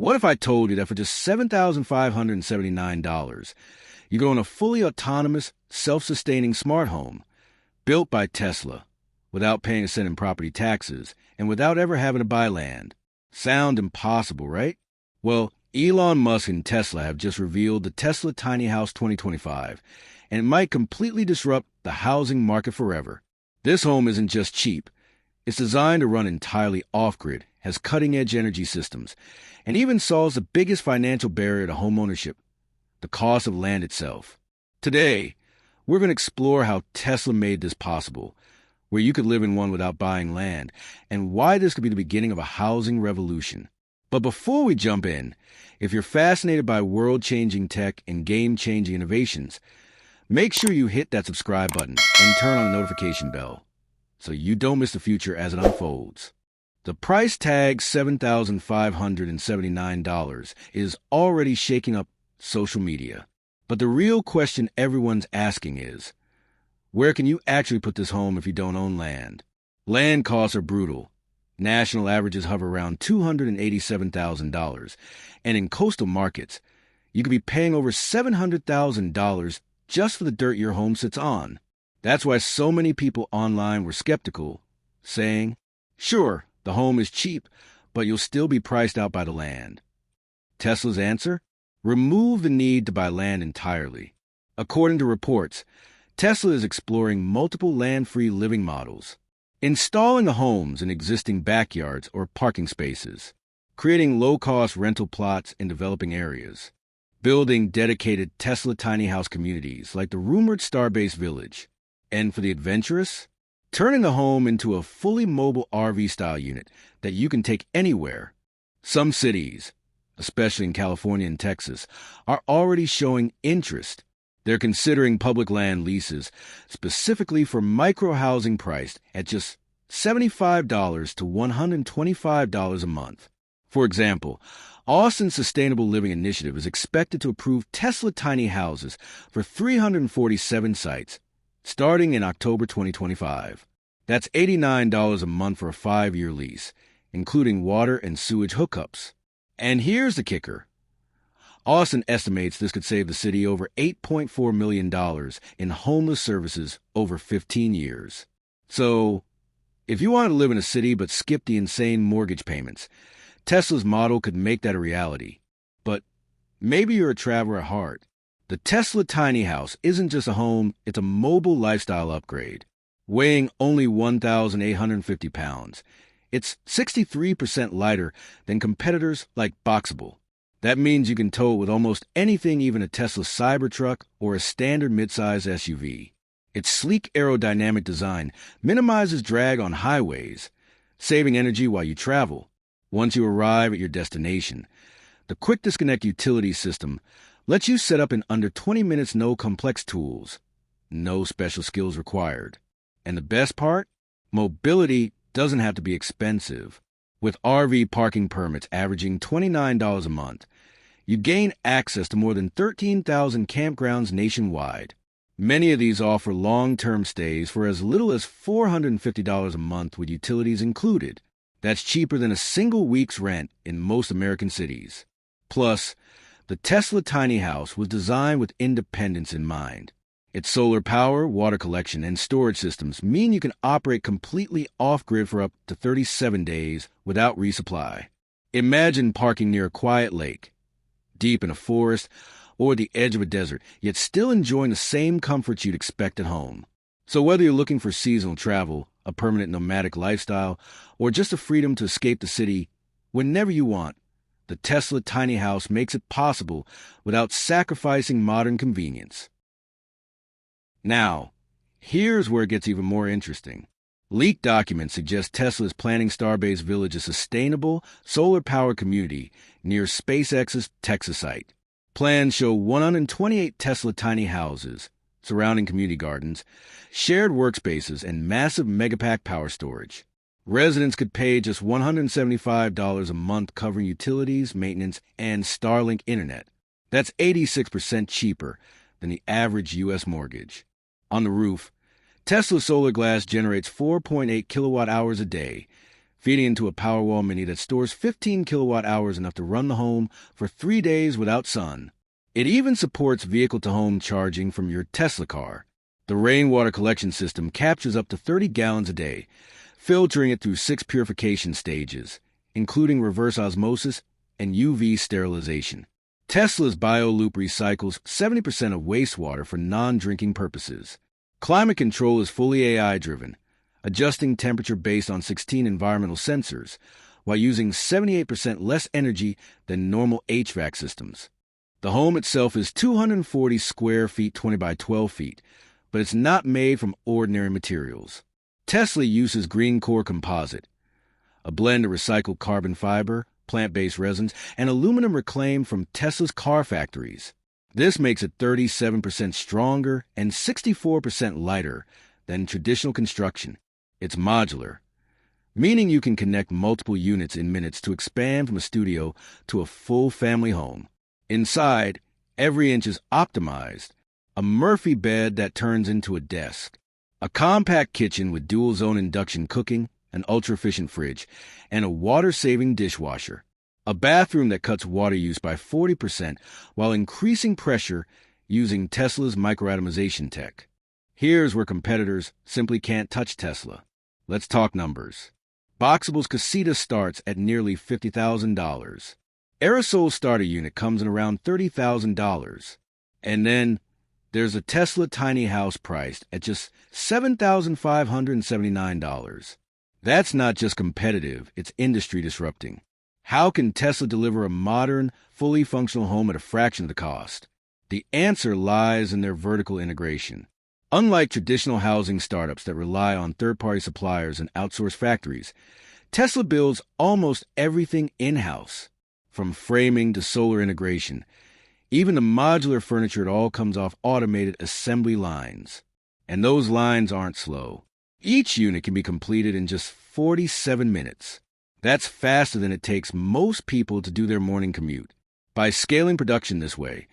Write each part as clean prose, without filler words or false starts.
What if I told you that for just $7,579, you could own a fully autonomous, self-sustaining smart home built by Tesla without paying a cent in property taxes and without ever having to buy land? Sound impossible, right? Well, Elon Musk and Tesla have just revealed the Tesla Tiny House 2025, and it might completely disrupt the housing market forever. This home isn't just cheap. It's designed to run entirely off-grid, has cutting-edge energy systems, and even solves the biggest financial barrier to homeownership, the cost of land itself. Today, we're going to explore how Tesla made this possible, where you could live in one without buying land, and why this could be the beginning of a housing revolution. But before we jump in, if you're fascinated by world-changing tech and game-changing innovations, make sure you hit that subscribe button and turn on the notification bell so you don't miss the future as it unfolds. The price tag $7,579 is already shaking up social media. But the real question everyone's asking is, where can you actually put this home if you don't own land? Land costs are brutal. National averages hover around $287,000, and in coastal markets, you could be paying over $700,000 just for the dirt your home sits on. That's why so many people online were skeptical, saying, sure, the home is cheap, but you'll still be priced out by the land. Tesla's answer? Remove the need to buy land entirely. According to reports, Tesla is exploring multiple land-free living models, installing the homes in existing backyards or parking spaces, creating low-cost rental plots in developing areas, building dedicated Tesla tiny house communities like the rumored STARBASE village, and for the adventurous, turning the home into a fully mobile RV-style unit that you can take anywhere. Some cities, especially in California and Texas, are already showing interest. They're considering public land leases specifically for micro-housing priced at just $75 to $125 a month. For example, Austin's Sustainable Living Initiative is expected to approve Tesla tiny houses for 347 sites, starting in October 2025. That's $89 a month for a 5-year lease, including water and sewage hookups. And here's the kicker. Austin estimates this could save the city over $8.4 million in homeless services over 15 years. So, if you want to live in a city but skip the insane mortgage payments, Tesla's model could make that a reality. But maybe you're a traveler at heart. The Tesla tiny house isn't just a home, it's a mobile lifestyle upgrade. Weighing only 1,850 pounds, it's 63% lighter than competitors like Boxabl. That means you can tow it with almost anything, even a Tesla Cybertruck or a standard midsize SUV. Its sleek aerodynamic design minimizes drag on highways, saving energy while you travel. Once you arrive at your destination, the Quick Disconnect utility system lets you set up in under 20 minutes, no complex tools, no special skills required. And the best part? Mobility doesn't have to be expensive. With RV parking permits averaging $29 a month, you gain access to more than 13,000 campgrounds nationwide. Many of these offer long-term stays for as little as $450 a month with utilities included. That's cheaper than a single week's rent in most American cities. Plus, the Tesla tiny house was designed with independence in mind. Its solar power, water collection, and storage systems mean you can operate completely off-grid for up to 37 days without resupply. Imagine parking near a quiet lake, deep in a forest, or the edge of a desert, yet still enjoying the same comforts you'd expect at home. So whether you're looking for seasonal travel, a permanent nomadic lifestyle, or just the freedom to escape the city whenever you want, the Tesla tiny house makes it possible without sacrificing modern convenience. Now, here's where it gets even more interesting. Leaked documents suggest Tesla is planning STARBASE Village, a sustainable, solar-powered community near SpaceX's Texas site. Plans show 128 Tesla tiny houses, surrounding community gardens, shared workspaces, and massive megapack power storage. Residents could pay just $175 a month covering utilities, maintenance, and Starlink internet. That's 86% cheaper than the average U.S. mortgage. On the roof, Tesla's solar glass generates 4.8 kilowatt hours a day, feeding into a Powerwall Mini that stores 15 kilowatt hours, enough to run the home for 3 days without sun. It even supports vehicle-to-home charging from your Tesla car. The rainwater collection system captures up to 30 gallons a day, filtering it through 6 purification stages, including reverse osmosis and UV sterilization. Tesla's BioLoop recycles 70% of wastewater for non-drinking purposes. Climate control is fully AI-driven, adjusting temperature based on 16 environmental sensors, while using 78% less energy than normal HVAC systems. The home itself is 240 square feet, 20 by 12 feet, but it's not made from ordinary materials. Tesla uses green core composite, a blend of recycled carbon fiber, plant-based resins, and aluminum reclaimed from Tesla's car factories. This makes it 37% stronger and 64% lighter than traditional construction. It's modular, meaning you can connect multiple units in minutes to expand from a studio to a full family home. Inside, every inch is optimized. A Murphy bed that turns into a desk, a compact kitchen with dual-zone induction cooking, an ultra-efficient fridge, and a water-saving dishwasher. A bathroom that cuts water use by 40% while increasing pressure using Tesla's microatomization tech. Here's where competitors simply can't touch Tesla. Let's talk numbers. Boxabl's Casita starts at nearly $50,000. Aerosol's starter unit comes in around $30,000. And then there's a Tesla tiny house priced at just $7,579. That's not just competitive, it's industry disrupting. How can Tesla deliver a modern, fully functional home at a fraction of the cost? The answer lies in their vertical integration. Unlike traditional housing startups that rely on third-party suppliers and outsourced factories, Tesla builds almost everything in-house, from framing to solar integration. Even the modular furniture, it all comes off automated assembly lines. And those lines aren't slow. Each unit can be completed in just 47 minutes. That's faster than it takes most people to do their morning commute. By scaling production this way,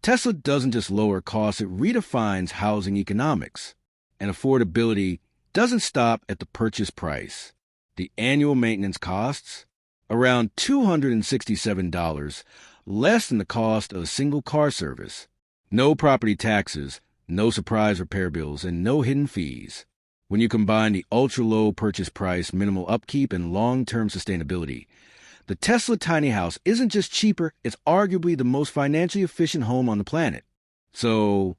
Tesla doesn't just lower costs, it redefines housing economics. And affordability doesn't stop at the purchase price. The annual maintenance costs around $267, less than the cost of a single car service. No property taxes, no surprise repair bills, and no hidden fees. When you combine the ultra-low purchase price, minimal upkeep, and long-term sustainability, the Tesla tiny house isn't just cheaper, it's arguably the most financially efficient home on the planet. So,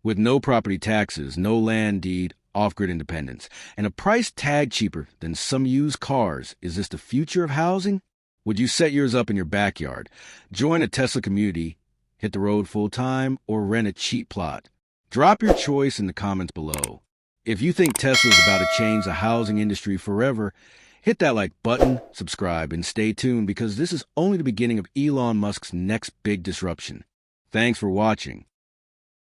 with no property taxes, no land deed, off-grid independence, and a price tag cheaper than some used cars, is this the future of housing? Would you set yours up in your backyard, join a Tesla community, hit the road full-time, or rent a cheap plot? Drop your choice in the comments below. If you think Tesla is about to change the housing industry forever, hit that like button, subscribe, and stay tuned because this is only the beginning of Elon Musk's next big disruption. Thanks for watching.